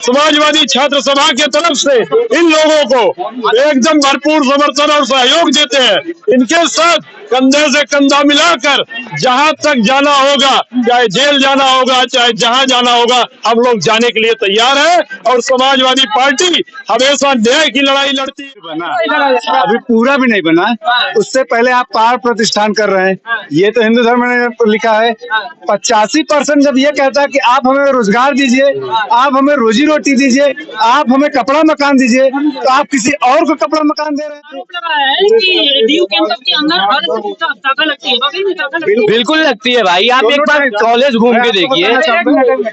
समाजवादी छात्र सभा के तरफ से इन लोगों को एकदम भरपूर समर्थन और सहयोग देते हैं। इनके साथ कंधे से कंधा मिलाकर जहां तक जाना होगा, चाहे जेल जाना होगा, चाहे जहां जाना होगा, हम लोग जाने के लिए तैयार है। और समाजवादी पार्टी हमेशा न्याय की लड़ाई लड़ती है। अभी पूरा भी नहीं बना, उससे पहले आप पार प्रतिष्ठान कर रहे हैं। ये तो हिंदू धर्म ने लिखा है। 85% जब ये कहता है कि आप हमें रोजगार दीजिए, आप हमें रोजी रोटी दीजिए, आप हमें कपड़ा मकान दीजिए, तो आप किसी और को कपड़ा मकान दे रहे हैं। बिल्कुल लगती है भाई, आप एक बार कॉलेज घूम के देखिए।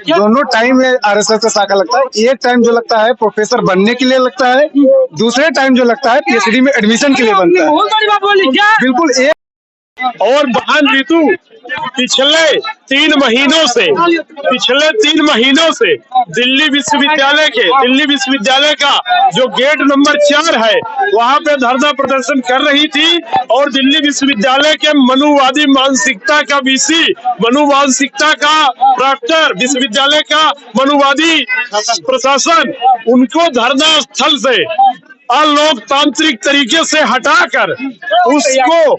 दोनों टाइम में आरएसएस का शाखा लगता है। एक टाइम जो लगता है प्रोफेसर बनने के लिए लगता है, दूसरे टाइम जो लगता है पीएचडी में एडमिशन के लिए बनता है। बिल्कुल एक। और बहन ऋतु पिछले 3 महीनों से दिल्ली विश्वविद्यालय का जो गेट नंबर 4 है वहां पे धरना प्रदर्शन कर रही थी। और दिल्ली विश्वविद्यालय के मनुवादी मानसिकता का वीसी, मनुवांशिकता का प्रॉक्टर, विश्वविद्यालय का मनुवादी प्रशासन उनको धरना स्थल से अलोकतांत्रिक तरीके से हटाकर उसको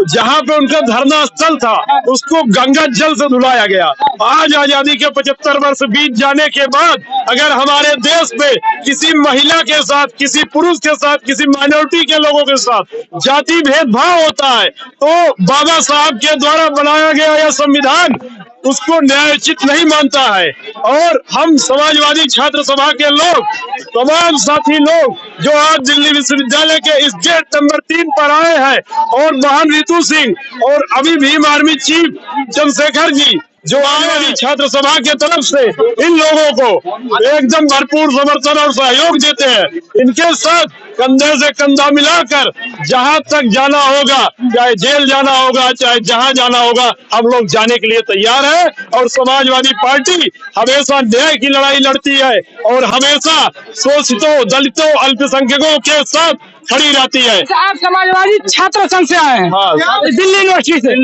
जहां पे उनका धरना स्थल था उसको गंगा जल से धुलाया गया। आज आजादी के 75 वर्ष बीत जाने के बाद अगर हमारे देश में किसी महिला के साथ, किसी पुरुष के साथ, किसी माइनॉरिटी के लोगों के साथ जाति भेदभाव होता है तो बाबा साहब के द्वारा बनाया गया यह संविधान उसको न्यायोचित नहीं मानता है। और हम समाजवादी छात्र सभा के लोग, तमाम साथी लोग जो आज दिल्ली विश्वविद्यालय के इस गेट नंबर 3 पर आए हैं, और बहन ऋतु सिंह और अभी भीम आर्मी चीफ चंद्रशेखर जी जो आए छात्र सभा के तरफ से इन लोगों को एकदम भरपूर समर्थन और सहयोग देते हैं। इनके साथ कंधे से कंधा मिलाकर जहां तक जाना होगा, चाहे जेल जाना होगा, चाहे जहां जाना होगा, हम लोग जाने के लिए तैयार है। और समाजवादी पार्टी हमेशा न्याय की लड़ाई लड़ती है और हमेशा शोषितों, दलितों, अल्पसंख्यकों के साथ खड़ी रहती है। आप समाजवादी छात्र संघ से आए हैं? हाँ, दिल्ली यूनिवर्सिटी से।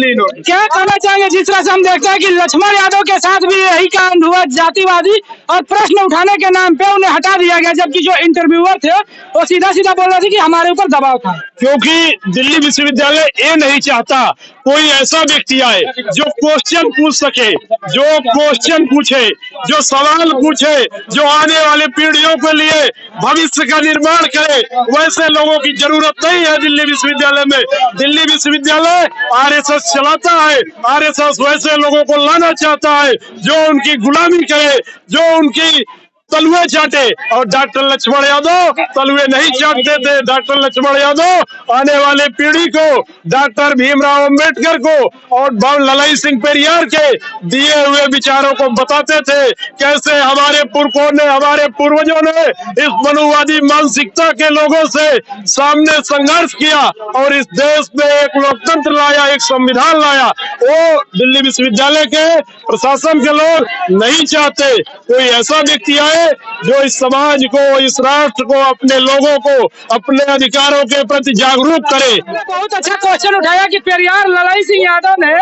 क्या कहना चाहेंगे जिस तरह से हम देखते हैं कि लक्ष्मण यादव के साथ भी यही कांड हुआ, जातिवादी और प्रश्न उठाने के नाम पे उन्हें हटा दिया गया, जबकि जो इंटरव्यूअर थे वो सीधा सीधा बोल रहे थे कि हमारे ऊपर दबाव था। क्योंकि दिल्ली विश्वविद्यालय ये नहीं चाहता कोई ऐसा व्यक्ति आए जो क्वेश्चन पूछ सके, जो क्वेश्चन पूछे, जो सवाल पूछे, जो आने वाले पीढ़ियों के लिए भविष्य का निर्माण करे। वैसे लोगों की जरूरत नहीं है दिल्ली विश्वविद्यालय में। दिल्ली विश्वविद्यालय आरएसएस चलाता है, आरएसएस वैसे लोगों को लाना चाहता है जो उनकी गुलामी करे, जो उनकी तलुए चाटे। और डॉक्टर लक्ष्मण यादव तलुए नहीं चाटते थे। डॉक्टर लक्ष्मण यादव आने वाले पीढ़ी को, डॉक्टर भीमराव अंबेडकर को और ललाई सिंह पेरियार के दिए हुए विचारों को बताते थे। कैसे हमारे पुरखों ने, हमारे पूर्वजों ने इस मनुवादी मानसिकता के लोगों से सामने संघर्ष किया और इस देश में एक लोकतंत्र लाया, एक संविधान लाया। वो दिल्ली विश्वविद्यालय के प्रशासन के लोग नहीं चाहते कोई ऐसा व्यक्ति आए जो इस समाज को, इस राष्ट्र को, अपने लोगों को अपने अधिकारों के प्रति जागरूक करे। बहुत अच्छा क्वेश्चन उठाया कि पेरियार ललाई सिंह यादव ने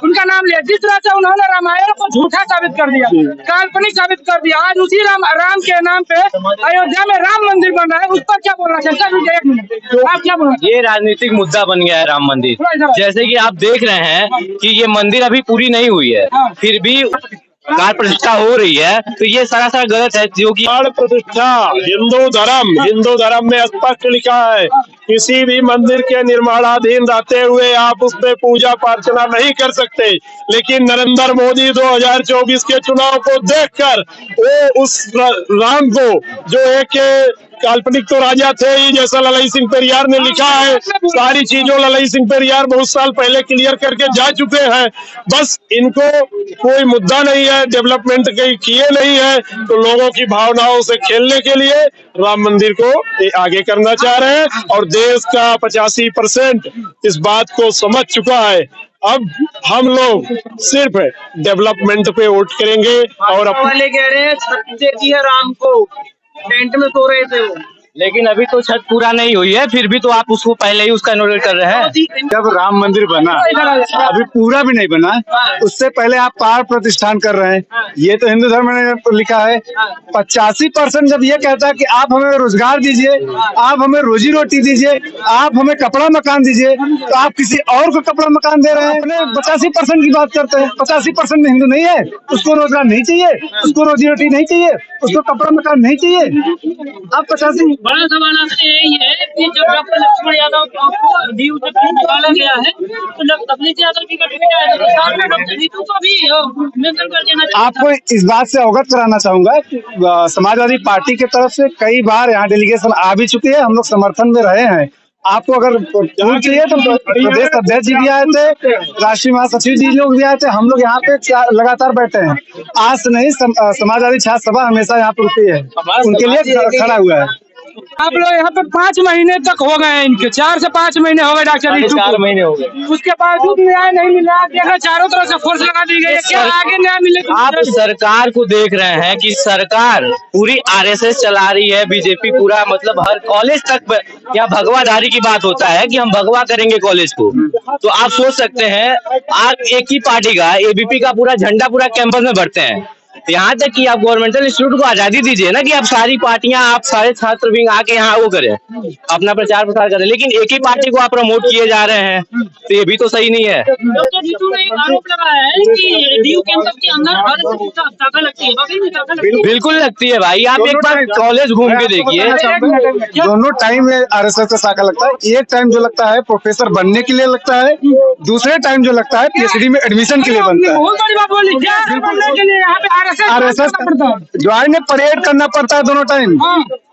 उनका नाम लिया। जिस तरह से उन्होंने रामायण को झूठा साबित कर दिया, काल्पनिक साबित कर दिया, आज उसी राम के नाम पे अयोध्या में राम मंदिर बन रहा है, उस पर क्या बोलना चाहिए? आप क्या बोलना? ये राजनीतिक मुद्दा बन गया है राम मंदिर। जैसे कि आप देख रहे हैं कि ये मंदिर अभी पूरी नहीं हुई है, फिर भी प्राण प्रतिष्ठा हो रही है, तो ये सारा गलत है। जो कि प्राण प्रतिष्ठा हिंदू धर्म में स्पष्ट लिखा है, किसी भी मंदिर के निर्माणाधीन रहते हुए आप उस पे पूजा प्रार्थना नहीं कर सकते। लेकिन नरेंद्र मोदी 2024 के चुनाव को देखकर वो उस राम को, जो एक काल्पनिक तो राजा थे ही, जैसा ललाई सिंह पेरियार ने लिखा है, सारी चीजों ललाई सिंह पेरियार बहुत साल पहले क्लियर करके जा चुके हैं। बस इनको कोई मुद्दा नहीं है, डेवलपमेंट किए नहीं है, तो लोगों की भावनाओं से खेलने के लिए राम मंदिर को आगे करना चाह रहे हैं। और देश का 85% इस बात को समझ चुका है। अब हम लोग सिर्फ डेवलपमेंट पे वोट करेंगे। और वाले कह रहे हैं छत्ते की है राम को, टेंट में सो रहे थे वो। लेकिन अभी तो छत पूरा नहीं हुई है, फिर भी तो आप उसको पहले ही उसका इनॉग्रेट कर रहे हैं। जब राम मंदिर बना, अभी पूरा भी नहीं बना, उससे पहले आप पहाड़ प्रतिष्ठान कर रहे हैं। ये तो हिंदू धर्म ने लिखा है। 85% जब ये कहता है कि आप हमें रोजगार दीजिए, आप हमें रोजी रोटी दीजिए, आप हमें कपड़ा मकान दीजिए, तो आप किसी और को कपड़ा मकान दे रहे हैं। अपने 85% की बात करते हैं। 85% में हिंदू नहीं है, उसको रोजगार नहीं चाहिए, उसको रोजी रोटी नहीं चाहिए, उसको कपड़ा मकान नहीं चाहिए। आप 85 बड़ा सवाल आपसे यही है कि जब डॉक्टर लक्ष्मण यादव को डीयू तक निकाला गया है तो अखिलेश यादव की कटौती है तो साथ में डॉक्टर नीतू को भी मेंशन कर देना चाहिए। आपको इस बात से अवगत कराना चाहूंगा कि समाजवादी पार्टी की तरफ से कई बार यहाँ डेलीगेशन आ भी चुकी है, हम लोग समर्थन में रहे हैं। आपको अगर पूर्ण चाहिए तो प्रदेश अध्यक्ष जी भी आए थे, राष्ट्रीय महासचिव जी लोग भी आए थे, हम लोग यहाँ पे लगातार बैठे हैं। आज से नहीं, समाजवादी छात्र सभा हमेशा यहाँ पर रुकी है, उनके लिए खड़ा हुआ है। आप लोग यहाँ पे 5 महीने तक हो गए हैं, इनके 4 से 5 महीने हो गए डॉक्टर नीतू को। 4 महीने हो गए, उसके बावजूद न्याय नहीं मिला। देखा चारों तरफ से फोर्स लगा दी गई है, क्या आगे न्याय मिलेगा? आप सरकार को देख रहे हैं कि सरकार पूरी आरएसएस चला रही है, बीजेपी पूरा मतलब हर कॉलेज तक या भगवाधारी की बात होता है कि हम भगवा करेंगे कॉलेज को। तो आप सोच सकते हैं आप एक ही पार्टी का एबीपी का पूरा झंडा पूरा कैंपस में बढ़ते हैं। यहाँ तक कि आप गवर्नमेंटल इंस्टीट्यूट को आजादी दीजिए ना कि आप सारी पार्टियां, आप सारे छात्र विंग आके यहाँ वो करें, अपना प्रचार प्रसार करें, लेकिन एक ही पार्टी को आप प्रमोट किए जा रहे हैं, तो ये भी तो सही नहीं है। डॉक्टर नीतू ने एक आरोप लगाया है कि डीयू कैंपस के अंदर हर शाखा लगती है, बाकी भी शाखा लगती है। बिल्कुल लगती है भाई, आप एक बार कॉलेज घूम के देखिए। दोनों टाइम में आरएसएस का शाखा लगता है। एक टाइम जो लगता है प्रोफेसर बनने के लिए लगता है, दूसरे टाइम जो लगता है पीएचडी में एडमिशन के लिए बनता है। बहुत बड़ी बात बोली, क्या बनने के लिए यहाँ पे आरएसएस ज्वाइन में परेड करना पड़ता है दोनों टाइम।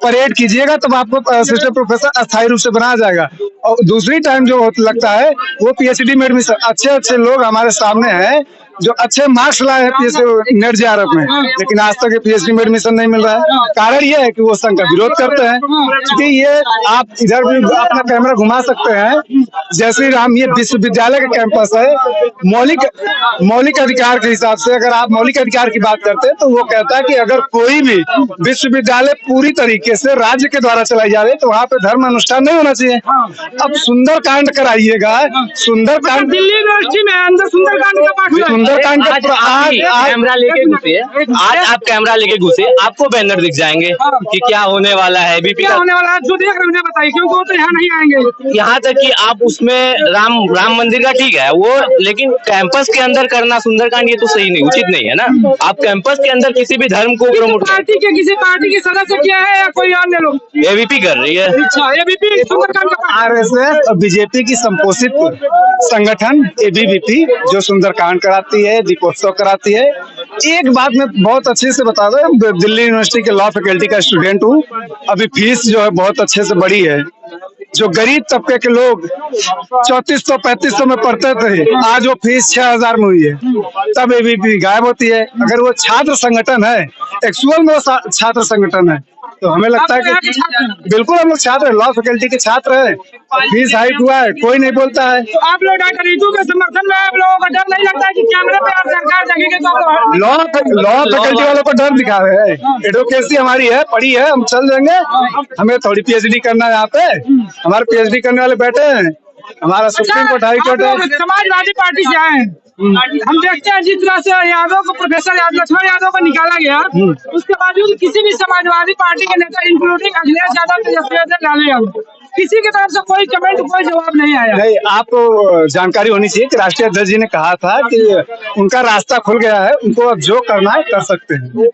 परेड कीजिएगा तब आपको असिस्टेंट प्रोफेसर अस्थायी रूप से बनाया जाएगा। और दूसरी टाइम जो लगता है वो पीएचडी में एडमिशन। अच्छे लोग हमारे सामने हैं जो अच्छे मार्क्स लाए हैं पीएचडी नेट जेआरएफ में, लेकिन आज तक पीएचडी में एडमिशन नहीं मिल रहा है। कारण ये है कि वो संघ का विरोध करते हैं। क्योंकि ये आप इधर भी अपना कैमरा घुमा सकते हैं, जय श्री राम ये विश्वविद्यालय का कैंपस है। मौलिक अधिकार के हिसाब से अगर आप मौलिक अधिकार की बात करते हैं तो वो कहता है कि अगर कोई भी विश्वविद्यालय पूरी तरीके से राज्य के द्वारा चलाई जा रही है तो वहाँ पे धर्म अनुष्ठान नहीं होना चाहिए। अब सुंदरकांड कराइएगा, सुंदरकांड दिल्ली यूनिवर्सिटी में अंदर सुंदरकांड का पाठ हुआ है। आज कैमरा लेके घुसे, आज आप कैमरा लेके घुसे, आपको बैनर दिख जाएंगे कि क्या होने वाला है बीपी क्या का होने वाला है, जो देख रहे हैं बताइए, क्योंकि वो तो यहाँ नहीं आएंगे। यहाँ तक कि आप उसमें राम मंदिर का ठीक है वो, लेकिन कैंपस के अंदर करना सुंदरकांड ये तो सही नहीं, उचित नहीं है ना। आप कैंपस के अंदर किसी भी धर्म को प्रमोट किसी पार्टी के सदस्य किया है या कोई अन्य लोग? एबीपी कर रही है। अच्छा, एबीपी सुंदरकांड का पाठ। आरएसएस और बीजेपी की संपोषित संगठन एबीवीपी जो सुंदरकांड कराती है, दीपोत्सव कराती है। एक बात मैं बहुत अच्छे से बता दूं, दिल्ली यूनिवर्सिटी के लॉ फैकल्टी का स्टूडेंट हूँ। अभी फीस जो है बहुत अच्छे से बढ़ी है। जो गरीब तबके के लोग 3400-3500 में पढ़ते थे, आज वो फीस 6000 में हुई है। तब एबीवीपी गायब होती है। अगर वो छात्र संगठन है, एक्चुअल में वो छात्र संगठन है, तो हमें लगता है कि बिल्कुल हम लोग छात्र लॉ फैकल्टी के छात्र हैं। फीस हाइक हुआ है, कोई नहीं बोलता है। तो आप लोग डॉक्टर नीतू के समर्थन में, आप लोगों को डर नहीं लगता है कि कैमरे पे आप सरकार देखेंगे तो? लॉ फैकल्टी वालों को डर दिखा रहे हैं। एडवोकेसी हमारी है, पढ़ी है, हम चल जाएंगे। हमें थोड़ी पीएचडी करना है यहाँ पे। हमारे पीएचडी करने वाले बैठे हैं, हमारा सुप्रीम कोर्ट हाई कोर्ट है। समाजवादी पार्टी से आए हैं, हम देखते हैं जिस तरह से यादव को, प्रोफेसर लक्ष्मण यादव को निकाला गया, उसके बावजूद किसी भी समाजवादी पार्टी के नेता इंक्लूडिंग अखिलेश यादव, तेजस्वी यादव, किसी की तरफ से कोई कमेंट, कोई जवाब नहीं आया। नहीं, आपको जानकारी होनी चाहिए कि राष्ट्रीय अध्यक्ष जी ने कहा था कि उनका रास्ता खुल गया है, उनको अब जो करना है कर सकते हैं।